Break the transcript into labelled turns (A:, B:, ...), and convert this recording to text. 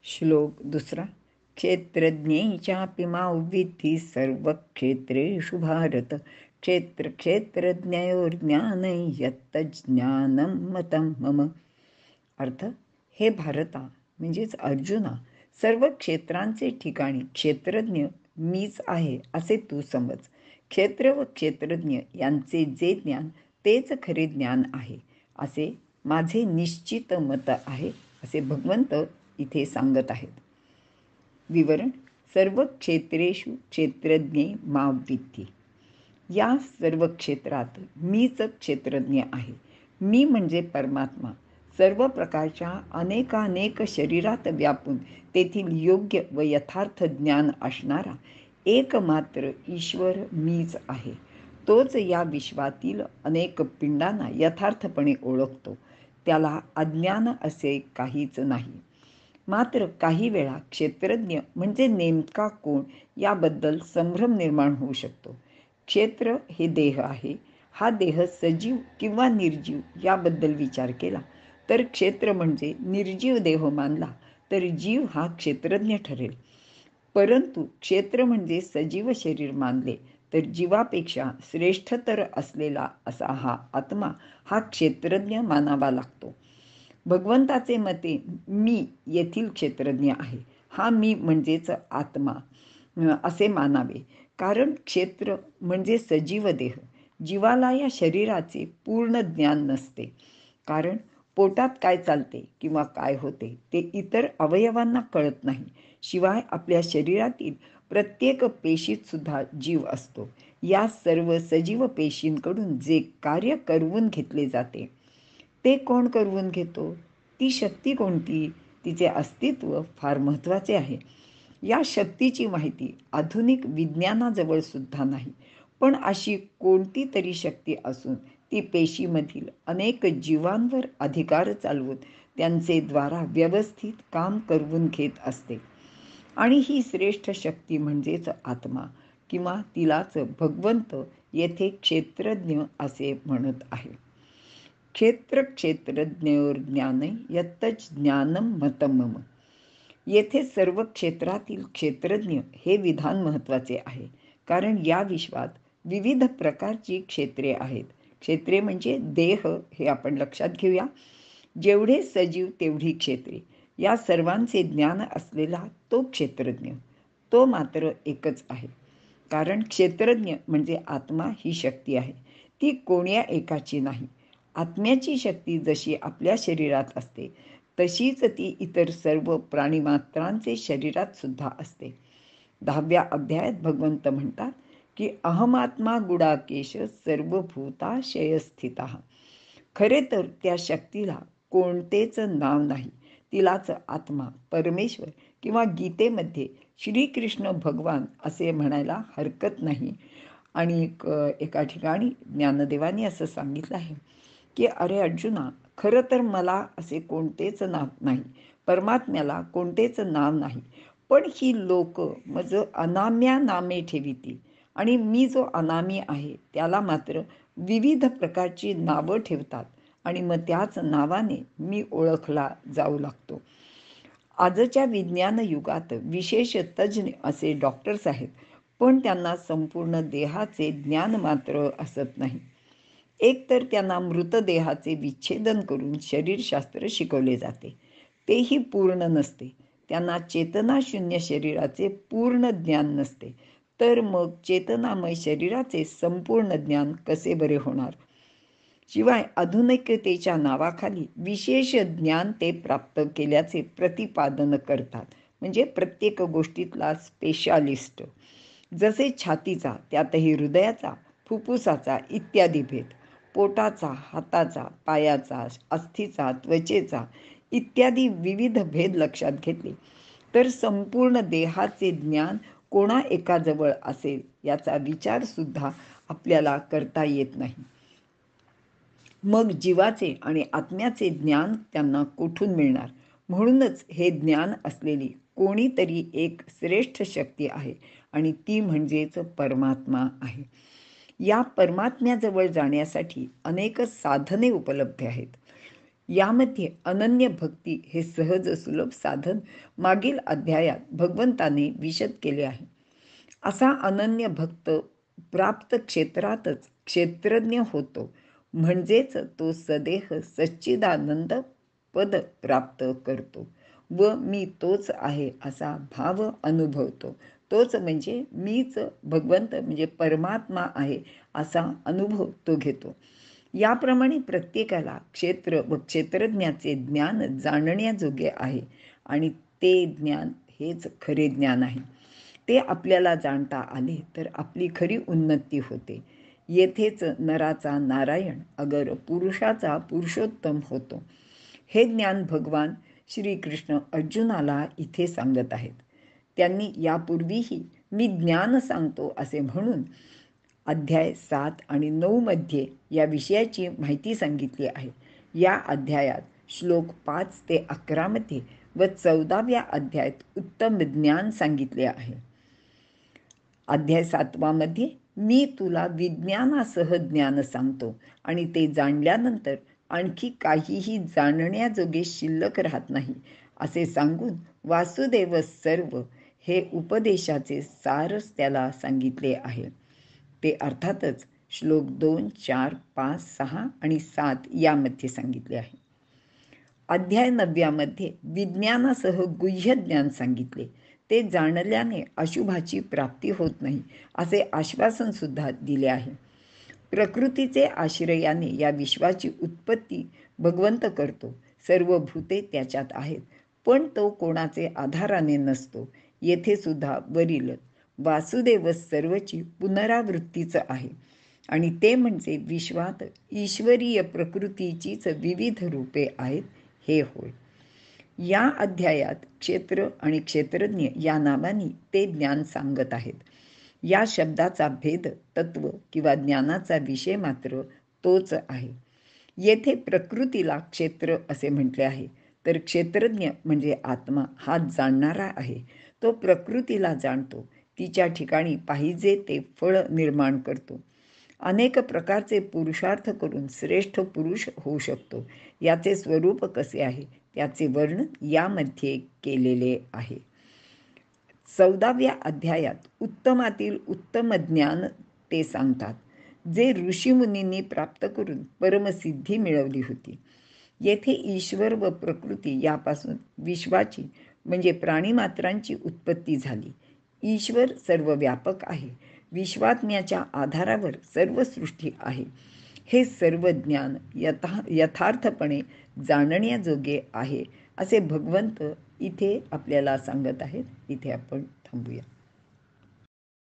A: श्लोक दुसरा. क्षेत्रज्ञे चापि मां विद्धि सर्वक्षेत्रेषु भारत. क्षेत्रज्ञयोर्ज्ञानं यत्तज्ज्ञानं मतं मम. अर्थ, हे भारता म्हणजेच अर्जुना, सर्व क्षेत्रांचे ठिकाणी क्षेत्रज्ञ मीच आहे असे तू समज. क्षेत्र व क्षेत्रज्ञ यांचे जे ज्ञान तेच खरे ज्ञान आहे असे माझे निश्चित मत आहे, असे भगवंत इथे सांगत आहेत. विवरण. सर्व क्षेत्रेषु क्षेत्रज्ञे मां विद्धि. या सर्व क्षेत्रात मीच क्षेत्रज्ञ आहे. मी म्हणजे परमात्मा, सर्व प्रकारच्या अनेकानेक शरीरात व्यापून तेथील योग्य व यथार्थ ज्ञान असणारा एकमात्र ईश्वर मीच आहे. तोच या विश्वातील अनेक पिंडांना यथार्थपणे ओळखतो. त्याला अज्ञान असे काहीच नाही. मात्र काही वेळा क्षेत्रज्ञ म्हणजे नेमका कोण याबद्दल संभ्रम निर्माण होऊ शकतो. क्षेत्र हे देह आहे. हा देह सजीव किंवा निर्जीव याबद्दल विचार केला तर क्षेत्र म्हणजे निर्जीव देह मानला तर जीव हा क्षेत्रज्ञ ठरेल. परंतु क्षेत्र म्हणजे सजीव शरीर मानले तर जीवापेक्षा श्रेष्ठतर असलेला असा हा आत्मा हा क्षेत्रज्ञ मानावा लागतो. भगवंताचे मते मी येथील क्षेत्रज्ञ आहे. हा मी म्हणजेच आत्मा असे मानावे. कारण क्षेत्र म्हणजे सजीव देह. जीवाला या शरीराचे पूर्ण ज्ञान नसते. कारण पोटात काय चालते किंवा काय होते ते इतर अवयवांना कळत नाही. शिवाय आपल्या शरीरातील प्रत्येक पेशीत सुद्धा जीव असतो. या सर्व सजीव पेशींकडून जे कार्य करवून घेतले जाते ते कोण करवून घेतो? ती शक्ती कोणती? तिचे अस्तित्व फार महत्त्वाचे आहे. या शक्तीची माहिती आधुनिक विज्ञानाजवळ सुद्धा नाही. पण अशी कोणती तरी शक्ती असून ती पेशीमधील अनेक जीवांवर अधिकार चालवून त्यांचे द्वारा व्यवस्थित काम करवून घेत असते. आणि ही श्रेष्ठ शक्ती म्हणजेच आत्मा किंवा तिलाच भगवंत येथे क्षेत्रज्ञ असे म्हणत आहे. क्षेत्रज्ञयोर्ज्ञानं यत्तज्ज्ञानं मतं मम. येथे सर्व क्षेत्रातील क्षेत्रज्ञ हे विधान महत्त्वाचे आहे. कारण या विश्वात विविध प्रकारची क्षेत्रे आहेत. क्षेत्रे म्हणजे देह हे आपण लक्षात घेऊया. जेवढे सजीव तेवढी क्षेत्रे. या सर्वांचे ज्ञान असलेला तो क्षेत्रज्ञ. तो मात्र एकच आहे. कारण क्षेत्रज्ञ म्हणजे आत्मा ही शक्ती आहे. ती कोण्या एकाची नाही. आत्म्याची शक्ती जशी आपल्या शरीरात असते तशीच ती इतर सर्व प्राणीमात्रांचे शरीरात सुद्धा असते. 10व्या अध्यायात भगवंत म्हणतात की अहमात्मा गुडाकेश सर्वभूताशय स्थितः. खरे तर त्या शक्तीला कोणतेच नाव नाही. तिलाच आत्मा, परमेश्वर किंवा गीतेमध्ये श्रीकृष्ण भगवान असे म्हणायला हरकत नाही. आणि एका ठिकाणी ज्ञानदेवानी असं सांगितलं आहे की अरे अर्जुना, खरं तर मला असे कोणतेच नाव नाही, परमात्म्याला कोणतेच नाव नाही. पण ही लोक मज अनाम्या नामे ठेविती आणि मी जो अनामी आहे त्याला मात्र विविध प्रकारची नावं ठेवतात आणि मग त्याच नावाने मी ओळखला जाऊ लागतो. आजच्या विज्ञान युगात विशेष तज्ज्ञ असे डॉक्टर्स आहेत, पण त्यांना संपूर्ण देहाचे ज्ञान मात्र असत नाही. एकतर त्यांना मृतदेहाचे विच्छेदन करून शरीरशास्त्र शिकवले जाते, तेही पूर्ण नसते. त्यांना चेतनाशून्य शरीराचे पूर्ण ज्ञान नसते. तर मग चेतनामय शरीराचे संपूर्ण ज्ञान कसे बरे होणार? शिवाय आधुनिकतेच्या नावाखाली विशेष ज्ञान ते प्राप्त केल्याचे प्रतिपादन करतात. म्हणजे प्रत्येक गोष्टीतला स्पेशालिस्ट. जसे छातीचा त्यातही हृदयाचा, फुफ्फुसाचा इत्यादी भेद, पोटाचा, हाताचा, पायाचा, अस्थीचा, त्वचेचा इत्यादी विविध भेद लक्षात घेतले तर संपूर्ण देहाचे ज्ञान कोणा एकाजवळ असेल याचा विचार सुद्धा आपल्याला करता येत नाही. मग जीवाचे आणि आत्म्याचे ज्ञान त्यांना कुठून मिळणार? म्हणूनच हे ज्ञान असलेली कोणीतरी एक श्रेष्ठ शक्ती आहे आणि ती म्हणजेच परमात्मा आहे. या परमात्म्याजवळ जाण्यासाठी अनेक साधने उपलब्ध आहेत. यामध्ये अनन्य भक्ती हे सहज सुलभ साधन मागील अध्यायात भगवंताने विशद केले आहे. असा अनन्य भक्त प्राप्त क्षेत्रातच क्षेत्रज्ञ होतो, म्हणजेच तो सदेह सच्चिदानंद पद प्राप्त करतो व मी तोच आहे असा भाव अनुभवतो. तोच म्हणजे मीच भगवंत म्हणजे परमात्मा आहे असा अनुभव तो घेतो. याप्रमाणे प्रत्येकाला क्षेत्र व क्षेत्रज्ञाचे ज्ञान जाणण्याजोगे आहे आणि ते ज्ञान हेच खरे ज्ञान आहे. ते आपल्याला जाणता आले तर आपली खरी उन्नती होते. येथेच नराचा नारायण अगर पुरुषाचा पुरुषोत्तम होतो. हे ज्ञान भगवान श्रीकृष्ण अर्जुनाला इथे सांगत आहेत. त्यांनी यापूर्वीही मी ज्ञान सांगतो असे म्हणून अध्याय 7 आणि 9 मध्ये या विषयाची माहिती सांगितली आहे. या अध्यायात श्लोक 5 ते 11 मध्ये व 14व्या अध्यायात उत्तम ज्ञान सांगितले आहे. अध्याय 7 मध्ये मी तुला विज्ञानासह ज्ञान सांगतो आणि ते जाणल्यानंतर आणखी काहीही जाणण्याजोगे शिल्लक राहत नाही असे सांगून वासुदेव सर्व हे उपदेशाचे सारच त्याला सांगितले आहे. ते अर्थातच श्लोक 2, 4, 5, 6 आणि 7 यामध्ये सांगितले आहे. अध्याय 9 मध्ये विज्ञानासह गुह्य ज्ञान सांगितले. ते जाणल्याने अशुभाची प्राप्ती होत नाही असे आश्वासन सुद्धा दिले आहे. प्रकृतीचे आश्रयाने या विश्वाची उत्पत्ती भगवंत करतो. सर्व भूते त्याच्यात आहेत, पण तो कोणाचे आधाराने नसतो. येथे सुद्धा वरील वासुदेव सर्वची पुनरावृत्तीच आहे आणि ते म्हणजे विश्वात ईश्वरीय प्रकृतीचीच विविध रूपे आहेत हे होय. या अध्यायात क्षेत्र आणि क्षेत्रज्ञ या नावाने ते ज्ञान सांगत आहेत. या शब्दाचा भेद तत्व किंवा ज्ञानाचा विषय मात्र तोच आहे. येथे प्रकृतीला क्षेत्र असे म्हटले आहे, तर क्षेत्रज्ञ म्हणजे आत्मा हा जाणणारा आहे. तो प्रकृतीला जाणतो, तिच्या ठिकाणी पाहिजे ते फळ निर्माण करतो. अनेक प्रकारचे पुरुषार्थ करून श्रेष्ठ पुरुष होऊ शकतो. याचे स्वरूप कसे आहे त्याचे वर्णन यामध्ये केलेले आहे. 14व्या अध्यायात उत्तमातील उत्तम ज्ञान ते सांगतात, जे ऋषीमुनींनी प्राप्त करून परमसिद्धी मिळवली होती. येथे ईश्वर व प्रकृती यापासून विश्वाची म्हणजे प्राणीमात्रांची उत्पत्ती झाली. ईश्वर सर्व व्यापक आहे. विश्वात्म्याच्या आधारावर सर्व सृष्टी आहे. हे सर्व ज्ञान यथार्थपणे जाणण्याजोगे आहे असे भगवंत इथे आपल्याला सांगत आहेत. इथे आपण थांबूया.